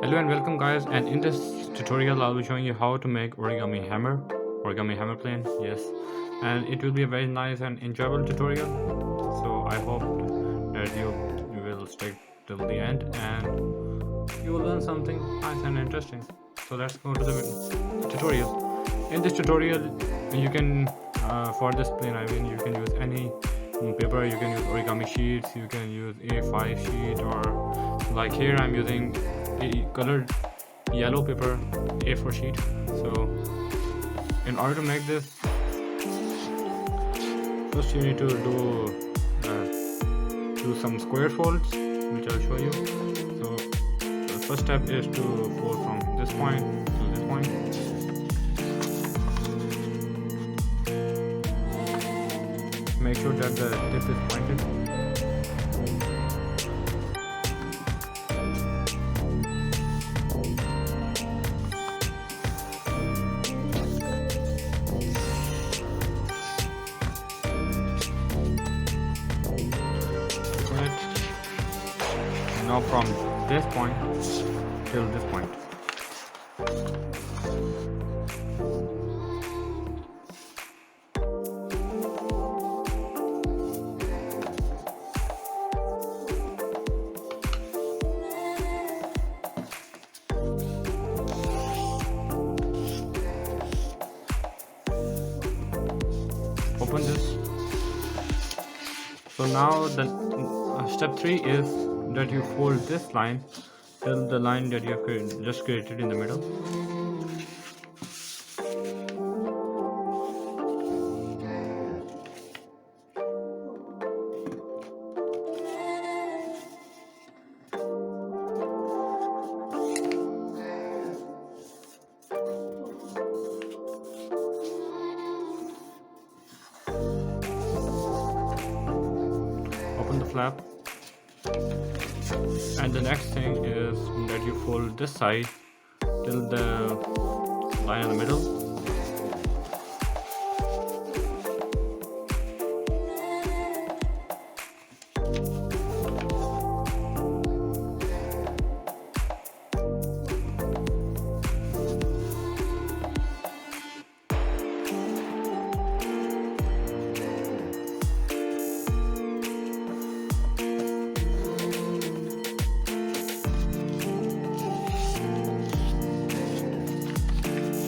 Hello and welcome guys, and in this tutorial I'll be showing you how to make origami hammer plane. Yes, and it will be a very nice and enjoyable tutorial, so I hope that you will stick till the end and you will learn something nice and interesting. So let's go to the tutorial. In this tutorial you can for this plane, I mean, you can use any paper. You can use origami sheets, you can use A5 sheet, or like here I'm using a colored yellow paper A4 sheet. So in order to make this, first you need to do some square folds, which I'll show you. So the first step is to fold from this point to this point. Make sure that the tip is pointed. Now from this point till this point. Open this. So now the step 3 is that you fold this line till the line that you have just created in the middle. Open the flap, and the next thing is that you fold this side till the line in the middle.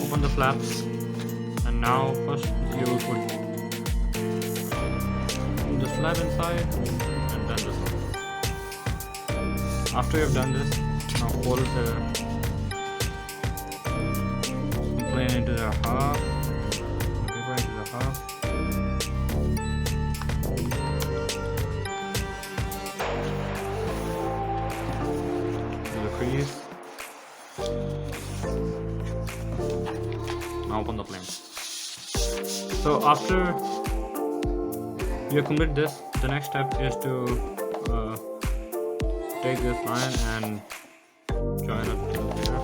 Open the flaps, and now first you will put the flap inside and then this one. After you've done this, now fold the plane into the half, the paper into the half. Do the crease. Now open the plane. So after you complete this, the next step is to take this line and join up to here.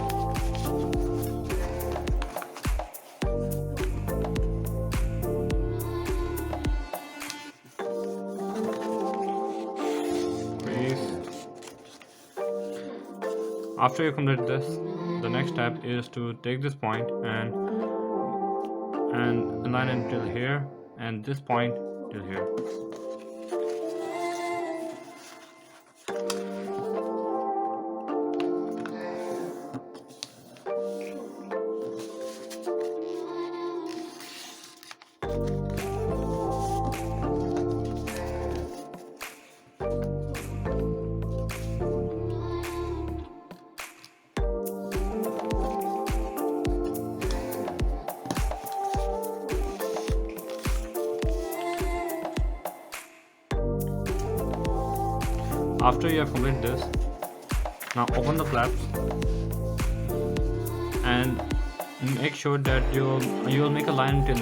Crease. After you complete this, the next step is to take this point and align it till here, and this point till here. After you have completed this, now open the flaps and make sure that you will make a line till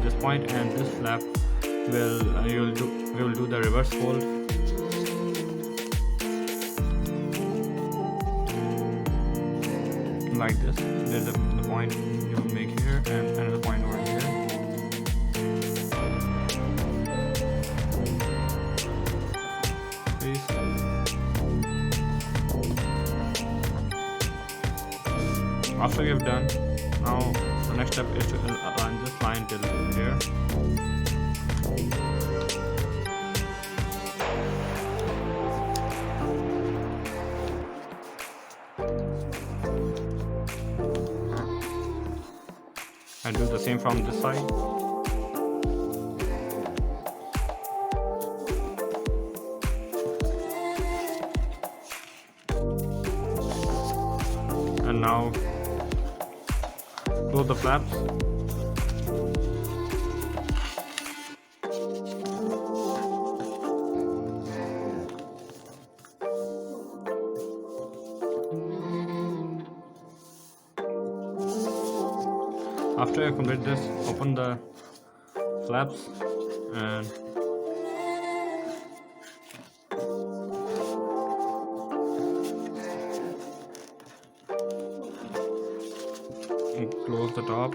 this point, and this flap will we will do the reverse fold. Like this. There's the point you will make here and another point over here. Please. After we have done, now the next step is to align this line till here. And do the same from this side. And now close the flaps. After you complete this, open the flaps and close the top.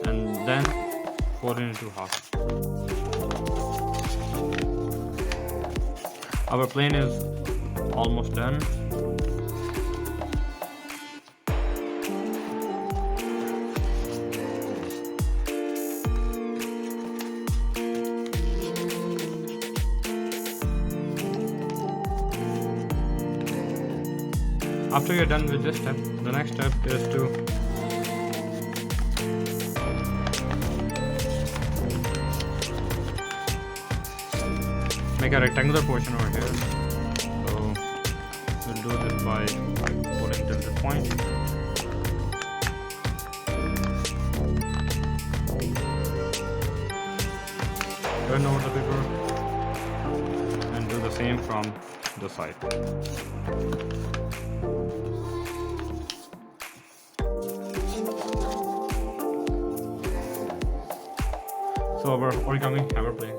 And then fold it into half. Our plane is almost done. After you're done with this step, the next step is to make a rectangular portion over here. So we'll do this by pulling till this point. Turn over the paper and do the same from the side. So our origami hammer plane